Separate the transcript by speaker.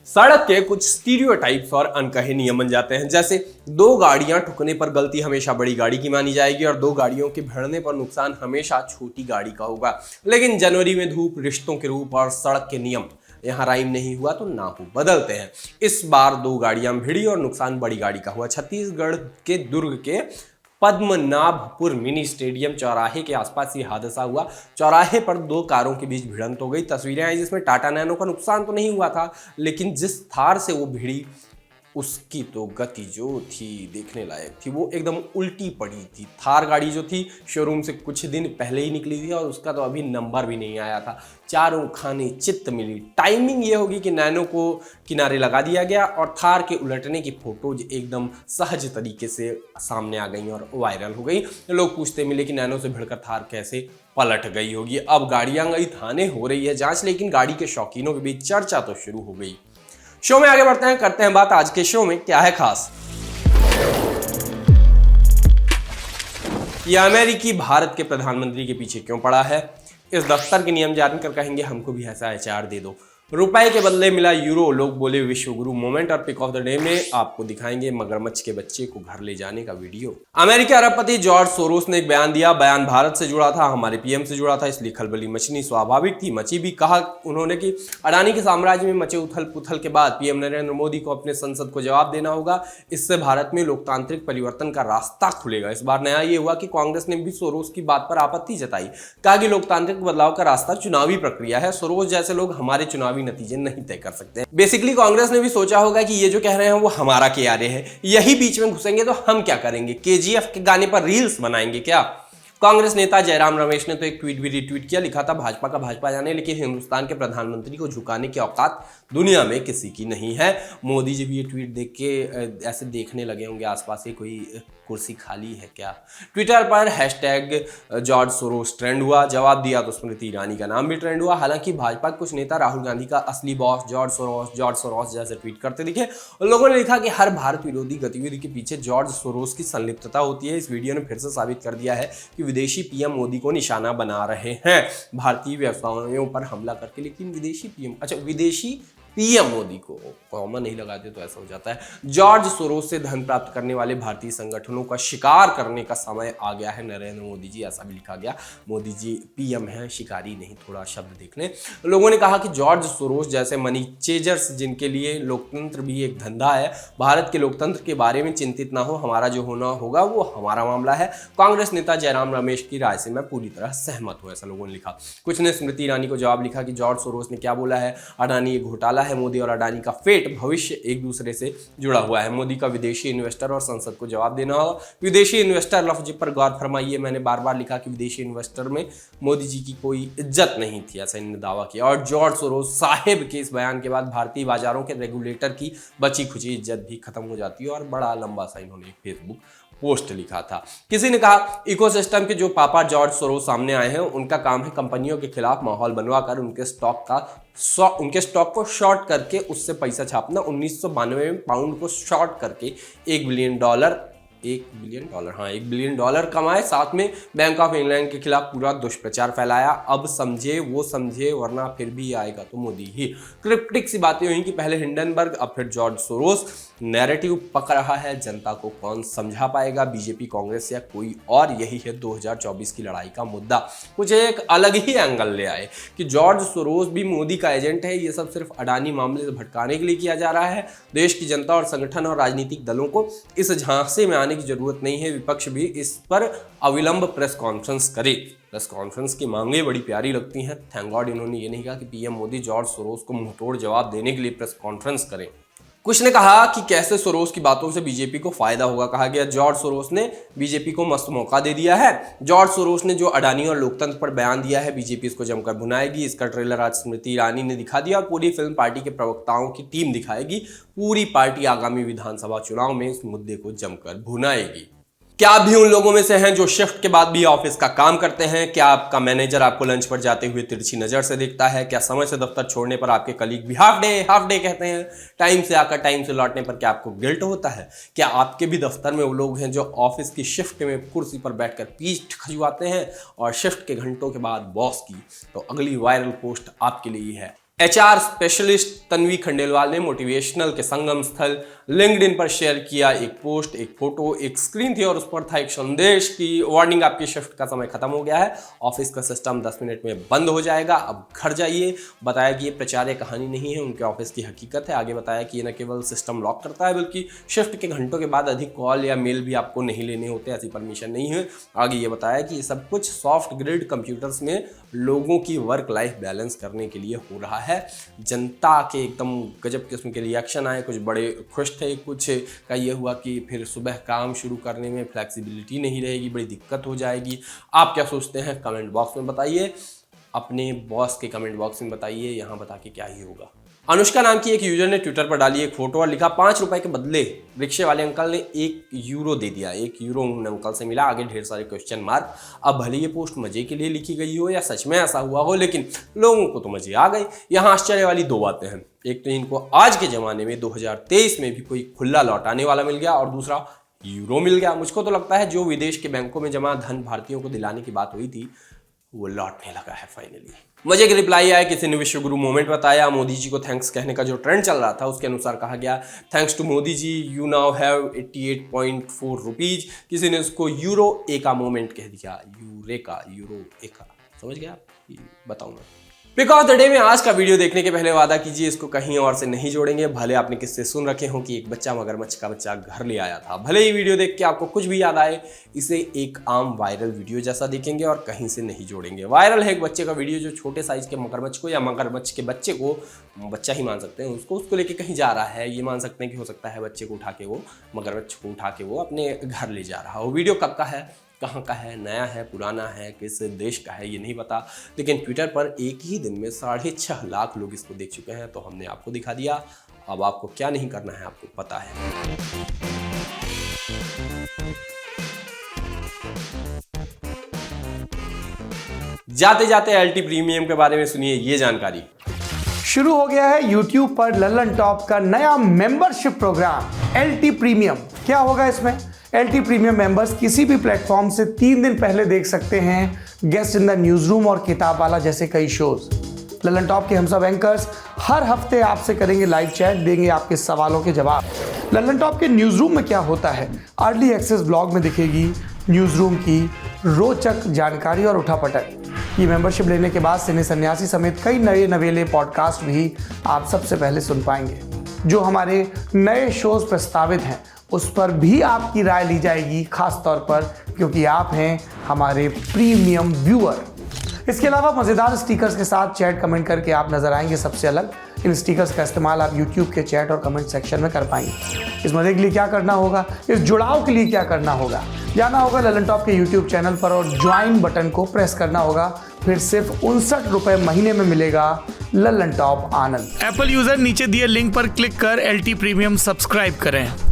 Speaker 1: सड़क के कुछ स्टीरियोटाइप्स और अनकहे नियम बन जाते हैं, जैसे दो गाड़ियां ठुकने पर गलती हमेशा बड़ी गाड़ी की मानी जाएगी और दो गाड़ियों के भिड़ने पर नुकसान हमेशा छोटी गाड़ी का होगा। लेकिन जनवरी में धूप, रिश्तों के रूप और सड़क के नियम यहाँ राइम नहीं हुआ तो ना हो बदलते हैं। इस बार दो गाड़ियां भिड़ी और नुकसान बड़ी गाड़ी का हुआ। छत्तीसगढ़ के दुर्ग के पद्मनाभपुर मिनी स्टेडियम चौराहे के आसपास ये हादसा हुआ। चौराहे पर दो कारों के बीच भिड़ंत हो गई। तस्वीरें आई जिसमें टाटा नैनो का नुकसान तो नहीं हुआ था, लेकिन जिस थार से वो भिड़ी उसकी तो गति जो थी देखने लायक थी। वो एकदम उल्टी पड़ी थी। थार गाड़ी जो थी शोरूम से कुछ दिन पहले ही निकली थी और उसका तो अभी नंबर भी नहीं आया था। चारों खाने चित्त मिली। टाइमिंग ये होगी कि नैनो को किनारे लगा दिया गया और थार के उलटने की फोटोज एकदम सहज तरीके से सामने आ गई और वायरल हो गई। लोग पूछते मिले कि नैनो से भिड़कर थार कैसे पलट गई होगी। अब गाड़ियां गई थाने, हो रही है जांच, लेकिन गाड़ी के शौकीनों के बीच चर्चा तो शुरू हो गई। शो में आगे बढ़ते हैं, करते हैं बात आज के शो में क्या है खास। यह अमेरिकी भारत के प्रधानमंत्री के पीछे क्यों पड़ा है, इस दफ्तर के नियम जानकर कहेंगे हमको भी ऐसा एचआर दे दो। रुपए के बदले मिला यूरो, लोग बोले विश्व गुरु मोमेंट, और पिक ऑफ द डे में आपको दिखाएंगे मगरमच्छ के बच्चे को घर ले जाने का वीडियो। अमेरिकी अरबपति जॉर्ज सोरोस ने एक बयान दिया। बयान भारत से जुड़ा था, हमारे पीएम से जुड़ा था, इसलिए खलबली मचनी स्वाभाविक थी। मची भी। कहा उन्होंने कि अडानी के साम्राज्य में मचे उथल पुथल के बाद पीएम नरेंद्र मोदी को अपने संसद को जवाब देना होगा। इससे भारत में लोकतांत्रिक परिवर्तन का रास्ता खुलेगा। इस बार नया ये हुआ कि कांग्रेस ने भी सोरोस की बात पर आपत्ति जताई। कहा कि लोकतांत्रिक बदलाव का रास्ता चुनावी प्रक्रिया है। सोरोस जैसे लोग हमारे चुनावी नतीजे नहीं तय कर सकते। बेसिकली कांग्रेस ने भी सोचा होगा कि ये जो कह रहे हैं वो हमारा केआरए है, यही बीच में घुसेंगे तो हम क्या करेंगे, केजीएफ के गाने पर रील्स बनाएंगे क्या। कांग्रेस नेता जयराम रमेश ने तो एक ट्वीट भी रिट्वीट किया। लिखा था भाजपा का भाजपा जाने, लेकिन हिंदुस्तान के प्रधानमंत्री को झुकाने की औकात दुनिया में किसी की नहीं है। मोदी जी भी ये ट्वीट देख के ऐसे देखने लगे होंगे आसपास ही कोई कुर्सी खाली है क्या। ट्विटर पर हैशटैग जॉर्ज सोरोस ट्रेंड हुआ। जवाब दिया तो स्मृति ईरानी का नाम भी ट्रेंड हुआ। हालांकि भाजपा के कुछ नेता राहुल गांधी का असली बॉस जॉर्ज सोरोस जैसे ट्वीट करते दिखे। लोगों ने लिखा कि हर भारत विरोधी गतिविधि के पीछे जॉर्ज सोरोस की संलिप्तता होती है। इस वीडियो ने फिर से साबित कर दिया है कि विदेशी पीएम मोदी को निशाना बना रहे हैं भारतीय व्यवसायों पर हमला करके। लेकिन विदेशी पीएम मोदी को कॉमन नहीं लगाते तो ऐसा हो जाता है। जॉर्ज सोरोस से धन प्राप्त करने वाले भारतीय संगठनों का शिकार करने का समय आ गया है नरेंद्र मोदी जी, ऐसा भी लिखा गया। मोदी जी पीएम हैं, शिकारी नहीं, थोड़ा शब्द देख लें। लोगों ने कहा कि जॉर्ज सोरोस जैसे मनी चेजर्स जिनके लिए लोकतंत्र भी एक धंधा है, भारत के लोकतंत्र के बारे में चिंतित ना हो। हमारा जो होना होगा वो हमारा मामला है। कांग्रेस नेता जयराम रमेश की राय से मैं पूरी तरह सहमत हूं, ऐसा लोगों ने लिखा। कुछ ने स्मृति ईरानी को जवाब लिखा कि जॉर्ज सोरोस ने क्या बोला है, अडानी ये घोटाला है। मोदी और अडानी का फेट भविष्य एक दूसरे से जुड़ा हुआ है। मोदी का विदेशी इन्वेस्टर और संसद को जवाब देना होगा। विदेशी इन्वेस्टर लफ्ज पर गौर फरमाइए। मैंने बार बार लिखा कि विदेशी इन्वेस्टर में मोदी जी की कोई इज्जत नहीं थी, ऐसा इन्होंने दावा किया। और जॉर्ज सोरोस साहिब के इस बयान के बाद भारतीय बाजारों के रेगुलेटर की बची खुची इज्जत भी खत्म हो जाती है। और बड़ा लंबा सा इन्होंने फेसबुक पोस्ट लिखा था। किसी ने कहा इकोसिस्टम के जो पापा जॉर्ज सोरोस सामने आए हैं उनका काम है कंपनियों के खिलाफ माहौल बनवाकर उनके स्टॉक को शॉर्ट करके उससे पैसा छापना। 1992 में पाउंड को शॉर्ट करके $1 बिलियन कमाए। साथ में बैंक ऑफ इंग्लैंड के खिलाफ पूरा दुष्प्रचार फैलाया। अब समझे वो समझे, वरना फिर भी आएगा तो मोदी ही। क्रिप्टिक सी बातें हुई कि पहले हिंडनबर्ग अब फिर जॉर्ज सोरोस। नैरेटिव पक रहा है, जनता को कौन समझा पाएगा, बीजेपी, कांग्रेस या कोई और। यही है 2024 की लड़ाई का मुद्दा। कुछ एक अलग ही एंगल ले आए कि जॉर्ज सोरोस भी मोदी का एजेंट है। ये सब सिर्फ अडानी मामले से भटकाने के लिए किया जा रहा है। देश की जनता और संगठन और राजनीतिक दलों को इस झांसे में आने की जरूरत नहीं है। विपक्ष भी इस पर अविलंब प्रेस कॉन्फ्रेंस करे। प्रेस कॉन्फ्रेंस की मांगे बड़ी प्यारी लगती हैं। थैंक गॉड इन्होंने ये नहीं कहा कि पीएम मोदी जॉर्ज सोरोस को मुंहतोड़ जवाब देने के लिए प्रेस कॉन्फ्रेंस करें। कुछ ने कहा कि कैसे सोरोस की बातों से बीजेपी को फायदा होगा। कहा गया जॉर्ज सोरोस ने बीजेपी को मस्त मौका दे दिया है। जॉर्ज सोरोस ने जो अडानी और लोकतंत्र पर बयान दिया है, बीजेपी इसको जमकर भुनाएगी। इसका ट्रेलर आज स्मृति ईरानी ने दिखा दिया और पूरी फिल्म पार्टी के प्रवक्ताओं की टीम दिखाएगी। पूरी पार्टी आगामी विधानसभा चुनाव में इस मुद्दे को जमकर भुनाएगी। क्या आप भी उन लोगों में से हैं जो शिफ्ट के बाद भी ऑफिस का काम करते हैं? क्या आपका मैनेजर आपको लंच पर जाते हुए तिरछी नजर से देखता है? क्या समय से दफ्तर छोड़ने पर आपके कलीग भी हाफ डे कहते हैं? टाइम से आकर टाइम से लौटने पर क्या आपको गिल्ट होता है? क्या आपके भी दफ्तर में वो लोग हैं जो ऑफिस की शिफ्ट में कुर्सी पर बैठकर पीठ खजुआते हैं और शिफ्ट के घंटों के बाद बॉस की तो अगली वायरल पोस्ट आपके लिए है। HR स्पेशलिस्ट तन्वी खंडेलवाल ने मोटिवेशनल के संगम स्थल लिंक्डइन पर शेयर किया एक पोस्ट, एक फोटो, एक स्क्रीन थी और उस पर था एक संदेश की वार्निंग, आपकी शिफ्ट का समय खत्म हो गया है, ऑफिस का सिस्टम 10 मिनट में बंद हो जाएगा, अब घर जाइए। बताया कि ये प्रचार्य कहानी नहीं है, उनके ऑफिस की हकीकत है। आगे बताया कि ये न केवल सिस्टम लॉक करता है बल्कि शिफ्ट के घंटों के बाद अधिक कॉल या मेल भी आपको नहीं लेने होते, ऐसी परमिशन नहीं है। आगे ये बताया कि ये सब कुछ सॉफ्ट ग्रिड कंप्यूटर्स में लोगों की वर्क लाइफ बैलेंस करने के लिए हो रहा है। जनता के एकदम गजब किस्म के रिएक्शन आए, कुछ बड़े खुश थे, कुछ का ये हुआ कि फिर सुबह काम शुरू करने में फ्लेक्सिबिलिटी नहीं रहेगी, बड़ी दिक्कत हो जाएगी। आप क्या सोचते हैं कमेंट बॉक्स में बताइए, अपने बॉस के कमेंट बॉक्स में बताइए, यहाँ बता के क्या ही होगा। अनुष्का नाम की एक यूजर ने ट्विटर पर डाली एक फोटो और लिखा 5 रुपए के बदले रिक्शे वाले अंकल ने 1 यूरो दे दिया। 1 यूरो उन अंकल से मिला, आगे ढेर सारे क्वेश्चन मार्क। अब भले ये पोस्ट मजे के लिए लिखी गई हो या सच में ऐसा हुआ हो, लेकिन लोगों को तो मजे आ गए। यहाँ आश्चर्य वाली 2 बातें हैं, एक तो इनको आज के ज़माने में 2023 में भी कोई खुला लौटाने वाला मिल गया और दूसरा यूरो मिल गया। मुझको तो लगता है जो विदेश के बैंकों में जमा धन भारतीयों को दिलाने की बात हुई थी वो लौटने लगा है फाइनली। मजे की रिप्लाई आया, किसी ने विश्व गुरु मोमेंट बताया। मोदी जी को थैंक्स कहने का जो ट्रेंड चल रहा था उसके अनुसार कहा गया thanks to Modi ji you now have 88.4 rupees. किसी ने उसको यूरो एका मोमेंट कह दिया, यूरेका, यूरो एका, समझ गया? बताऊँ मैं पिक ऑफ द डे में आज का वीडियो देखने के पहले वादा कीजिए इसको कहीं और से नहीं जोड़ेंगे। भले आपने किससे सुन रखे हो कि एक बच्चा मगरमच्छ का बच्चा घर ले आया था, भले ही वीडियो देख के आपको कुछ भी याद आए, इसे एक आम वायरल वीडियो जैसा देखेंगे और कहीं से नहीं जोड़ेंगे। वायरल है एक बच्चे का वीडियो जो छोटे साइज के मगरमच्छ को या मगरमच्छ के बच्चे को, बच्चा ही मान सकते हैं उसको लेके कहीं जा रहा है। ये मान सकते हैं कि हो सकता है बच्चे को उठा के वो, मगरमच्छ को उठा के वो अपने घर ले जा रहा हो। वीडियो कब का है, कहाँ का है, नया है, पुराना है, किस देश का है, ये नहीं पता, लेकिन ट्विटर पर एक ही दिन में 6.5 लाख लोग इसको देख चुके हैं। तो हमने आपको दिखा दिया, अब आपको क्या नहीं करना है आपको पता है। जाते जाते LT प्रीमियम के बारे में सुनिए ये जानकारी।
Speaker 2: शुरू हो गया है YouTube पर लल्लन टॉप का नया मेंबरशिप प्रोग्राम LT प्रीमियम। क्या होगा इसमें? LT प्रीमियम मेंबर्स किसी भी प्लेटफॉर्म से 3 दिन पहले देख सकते हैं guest in the news room और किताब वाला जैसे कई शोज। लल्लन टॉप के हम सब एंकर्स हर हफ्ते आपसे करेंगे लाइव चैट, देंगे आपके सवालों के जवाब। लल्लन टॉप के न्यूज रूम में क्या होता है, अर्ली एक्सेस ब्लॉग में दिखेगी न्यूज रूम की रोचक जानकारी और उठापटक। ये मेंबरशिप लेने के बाद सिने सन्यासी समेत कई नए नवेले पॉडकास्ट भी आप सबसे पहले सुन पाएंगे। जो हमारे नए शोज प्रस्तावित हैं उस पर भी आपकी राय ली जाएगी, खास तौर पर क्योंकि आप हैं हमारे प्रीमियम व्यूअर। इसके अलावा मज़ेदार स्टिकर्स के साथ चैट कमेंट करके आप नजर आएंगे सबसे अलग। इन स्टिकर्स का इस्तेमाल आप YouTube के चैट और कमेंट सेक्शन में कर पाएंगे। इस मजे के लिए क्या करना होगा, इस जुड़ाव के लिए क्या करना होगा, जाना होगा लल्लन टॉप के YouTube चैनल पर और ज्वाइन बटन को प्रेस करना होगा। फिर सिर्फ 59 रुपए महीने में मिलेगा लल्लन टॉप आनंद।
Speaker 3: एप्पल यूजर नीचे दिए लिंक पर क्लिक कर LT प्रीमियम सब्सक्राइब करें।